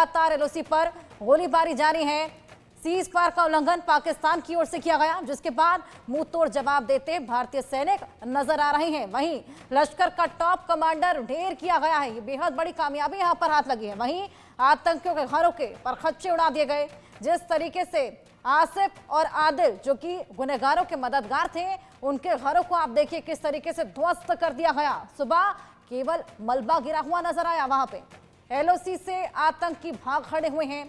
लगातार एलओसी पर गोलीबारी जारी है। सीज फायर का उल्लंघन पाकिस्तान की ओर से किया गया, जिसके बाद मुंह तोड़ जवाब देते भारतीय सैनिक नजर आ रहे हैं। वहीं लश्कर का टॉप कमांडर ढेर किया गया है। ये बेहद बड़ी कामयाबी यहां पर हाथ लगी है। वहीं आतंकियों के घरों के परखच्चे उड़ा दिए गए। जिस तरीके से आसिफ और आदिल जो कि गुनहगारों के मददगार थे, उनके घरों को आप देखिए किस तरीके से ध्वस्त कर दिया गया। सुबह केवल मलबा गिरा हुआ नजर आया। वहां पे एलओसी से आतंकी भाग खड़े हुए हैं।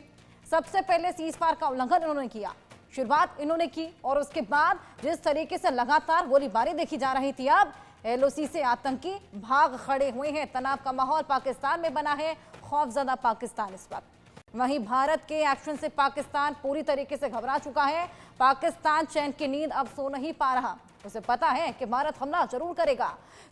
सबसे पहले सीज फायर का उल्लंघन इन्होंने किया, शुरुआत इन्होंने की, और उसके बाद जिस तरीके से लगातार गोलीबारी देखी जा रही थी, अब एलओसी से आतंकी भाग खड़े हुए हैं। तनाव का माहौल पाकिस्तान में बना है, खौफजदा पाकिस्तान इस वक्त। वहीं भारत के एक्शन से पाकिस्तान पूरी तरीके से घबरा चुका है। पाकिस्तान चैन की नींद अब सो नहीं पा रहा। उसे पता है कि भारत हमला जरूर करेगा,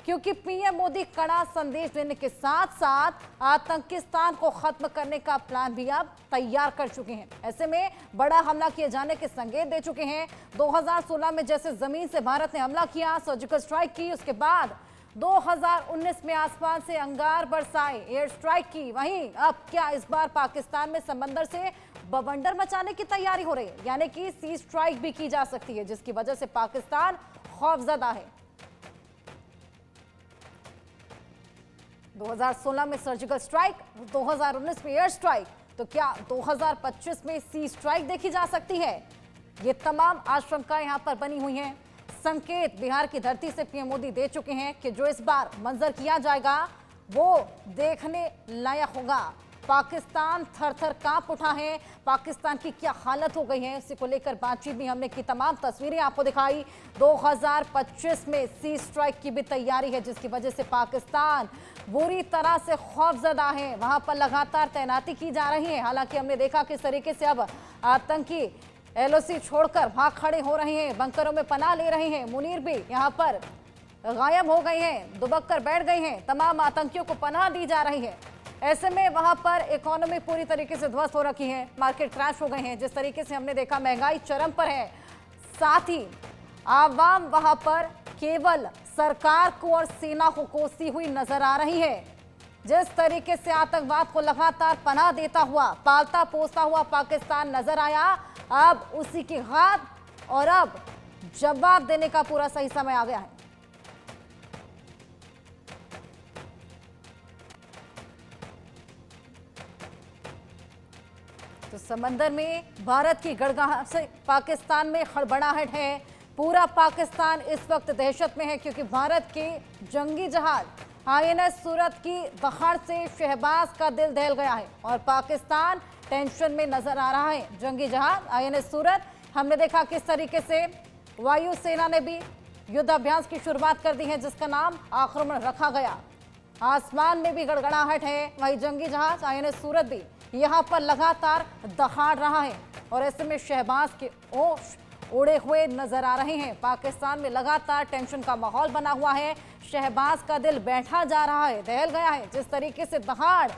क्योंकि पीएम मोदी कड़ा संदेश देने के साथ साथ आतंकिस्तान को खत्म करने का प्लान भी अब तैयार कर चुके हैं। ऐसे में बड़ा हमला किए जाने के संकेत दे चुके हैं। 2016 में जैसे जमीन से भारत ने हमला किया, सर्जिकल स्ट्राइक की, उसके बाद 2019 में आसमान से अंगार बरसाए, एयर स्ट्राइक की। वहीं अब क्या इस बार पाकिस्तान में समंदर से बवंडर मचाने की तैयारी हो रही है, यानी कि सी स्ट्राइक भी की जा सकती है, जिसकी वजह से पाकिस्तान खौफजदा है। 2016 में सर्जिकल स्ट्राइक, 2019 में एयर स्ट्राइक, तो क्या 2025 में सी स्ट्राइक देखी जा सकती है? ये तमाम आशंकाएं यहां पर बनी हुई हैं। संकेत बिहार की धरती से पीएम मोदी दे चुके हैं कि जो इस बार मंजर किया जाएगा वो देखने लायक होगा। पाकिस्तान थर थर कांप उठा है। पाकिस्तान की क्या हालत हो गई है, इसी को लेकर बातचीत भी हमने की, तमाम तस्वीरें आपको दिखाई। 2025 में सी स्ट्राइक की भी तैयारी है, जिसकी वजह से पाकिस्तान बुरी तरह से खौफजदा है। वहां पर लगातार तैनाती की जा रही है। हालांकि हमने देखा किस तरीके से अब आतंकी एलओसी छोड़कर भाग खड़े हो रहे हैं, बंकरों में पनाह ले रहे हैं। मुनीर भी यहाँ पर गायब हो गए हैं, दुबक कर बैठ गए हैं। तमाम आतंकियों को पनाह दी जा रही है। ऐसे में वहां पर इकोनॉमी पूरी तरीके से ध्वस्त हो रखी है, मार्केट क्रैश हो गए हैं। जिस तरीके से हमने देखा महंगाई चरम पर है, साथ ही आवाम वहां पर केवल सरकार को और सेना को कोसती हुई नजर आ रही है। जिस तरीके से आतंकवाद को लगातार पनाह देता हुआ, पालता पोसता हुआ पाकिस्तान नजर आया, अब उसी की घात और अब जवाब देने का पूरा सही समय आ गया है। तो समंदर में भारत की गड़गड़ाहट से पाकिस्तान में हड़बड़ाहट है। पूरा पाकिस्तान इस वक्त दहशत में है, क्योंकि भारत के जंगी जहाज आईएनएस सूरत की दहाड़ से शहबाज का दिल दहल गया है और पाकिस्तान टेंशन में नजर आ रहा है। जंगी जहाज आईएनएस सूरत, हमने देखा किस तरीके से वायुसेना ने भी युद्ध अभ्यास की शुरुआत कर दी है, जिसका नाम आक्रमण रखा गया। आसमान में भी गड़गड़ाहट है। वही जंगी जहाज आईएनएस सूरत भी यहाँ पर लगातार दहाड़ रहा है और ऐसे में शहबाज के ओश उड़े हुए नजर आ रहे हैं। पाकिस्तान में लगातार टेंशन का माहौल बना हुआ है। शहबाज का दिल बैठा जा रहा है, दहल गया है। जिस तरीके से दहाड़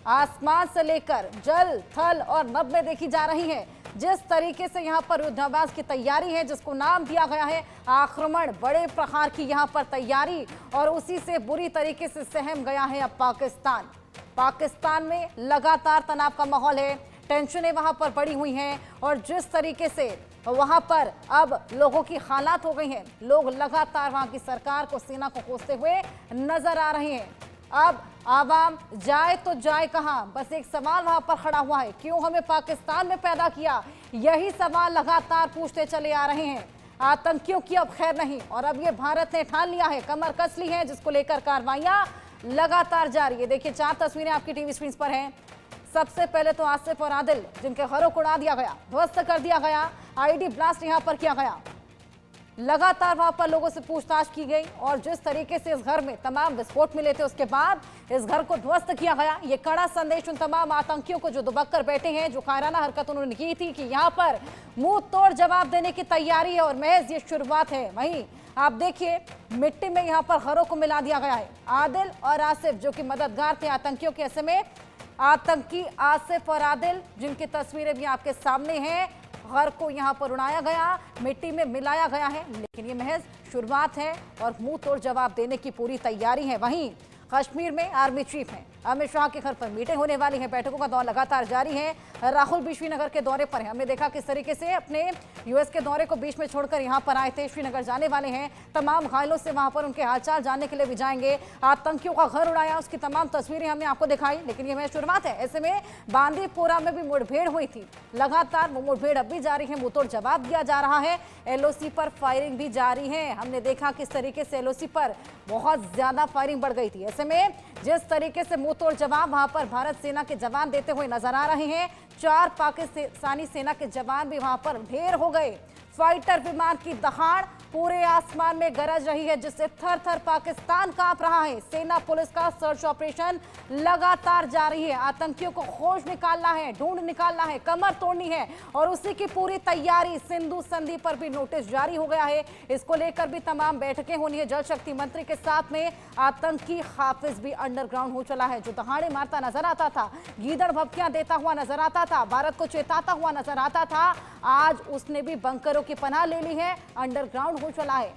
आसमान से लेकर जल, थल और नभ में देखी जा रही है, जिस तरीके से यहाँ पर युद्धाभ्यास की तैयारी है, जिसको नाम दिया गया है आक्रमण, बड़े प्रहार की यहाँ पर तैयारी, और उसी से बुरी तरीके से सहम गया है अब पाकिस्तान। पाकिस्तान में लगातार तनाव का माहौल है, टेंशनें वहां पर बढ़ी हुई हैं और जिस तरीके से वहां पर अब लोगों की हालात हो गई हैं, लोग लगातार वहां की सरकार को, सेना को कोसते हुए नजर आ रहे हैं। अब आवाम जाए तो जाए कहां? बस एक सवाल वहां पर खड़ा हुआ है, क्यों हमें पाकिस्तान में पैदा किया? यही सवाल लगातार पूछते चले आ रहे हैं। आतंकियों की अब खैर नहीं, और अब ये भारत ने ठान लिया है, कमर कस ली है, जिसको लेकर कार्रवाइयां लगातार जारी है। देखिए 4 तस्वीरें आपकी टीवी स्क्रीन पर हैं। सबसे पहले तो आसिफ और आदिल, जिनके घरों को उड़ा दिया गया, ध्वस्त कर दिया गया, आईडी ब्लास्ट यहां पर किया गया। लगातार वहां पर लोगों से पूछताछ की गई और जिस तरीके से इस घर में तमाम विस्फोट मिले थे, उसके बाद इस घर को ध्वस्त किया गया। ये कड़ा संदेश उन तमाम आतंकियों को जो दुबक कर बैठे हैं, जो कायराना हरकत उन्होंने की थी कि यहाँ पर मुंह तोड़ जवाब देने की तैयारी है और महज ये शुरुआत है। वहीं आप देखिए मिट्टी में यहाँ पर घरों को मिला दिया गया है। आदिल और आसिफ जो कि मददगार थे आतंकियों के, ऐसे में आतंकी आसिफ और आदिल, जिनकी तस्वीरें भी आपके सामने हैं, घर को यहाँ पर उड़ाया गया, मिट्टी में मिलाया गया है, लेकिन ये महज शुरुआत है और मुंह तोड़ जवाब देने की पूरी तैयारी है। वहीं कश्मीर में आर्मी चीफ हैं अमित शाह के घर पर मीटिंग होने वाली है। बैठकों का दौर लगातार जारी है। राहुल भी श्रीनगर के दौरे पर है। हमने देखा किस तरीके से अपने यूएस के दौरे को बीच में छोड़कर यहां पर आए थे, श्रीनगर जाने वाले हैं। तमाम घायलों से वहां पर उनके हालचाल जानने के लिए भी जाएंगे। आतंकियों का घर उड़ाया, उसकी तमाम तस्वीरें हमने आपको दिखाई, लेकिन ये मैं शुरुआत है। ऐसे में बांदीपोरा में भी मुठभेड़ हुई थी, लगातार वो मुठभेड़ अब भी जारी है। मुंहतोड़ जवाब दिया जा रहा है। एलओसी पर फायरिंग भी जारी है। हमने देखा किस तरीके से एलओसी पर बहुत ज्यादा फायरिंग बढ़ गई थी। ऐसे में जिस तरीके से मुंहतोड़ जवाब वहां पर भारत सेना के जवान देते हुए नजर आ रहे हैं, 4 पाकिस्तानी सेना के जवान भी वहां पर ढेर हो गए। फाइटर विमान की दहाड़ पूरे आसमान में गरज रही है, जिससे थर थर पाकिस्तान कांप रहा है। सेना पुलिस का सर्च ऑपरेशन लगातार जारी है। आतंकियों को खोज निकालना है, ढूंढ निकालना है, कमर तोड़नी है, और उसी की पूरी तैयारी। सिंधु संधि पर भी नोटिस जारी हो गया है। इसको लेकर भी तमाम बैठकें होनी है जल शक्ति मंत्री के साथ में। आतंकी हाफिज भी अंडरग्राउंड हो चला है, जो दहाड़े मारता नजर आता था, गीदड़ भभकियां देता हुआ नजर आता था, भारत को चेताता हुआ नजर आता था, आज उसने भी बंकरों की पनाह ले ली है, अंडरग्राउंड हो चला है।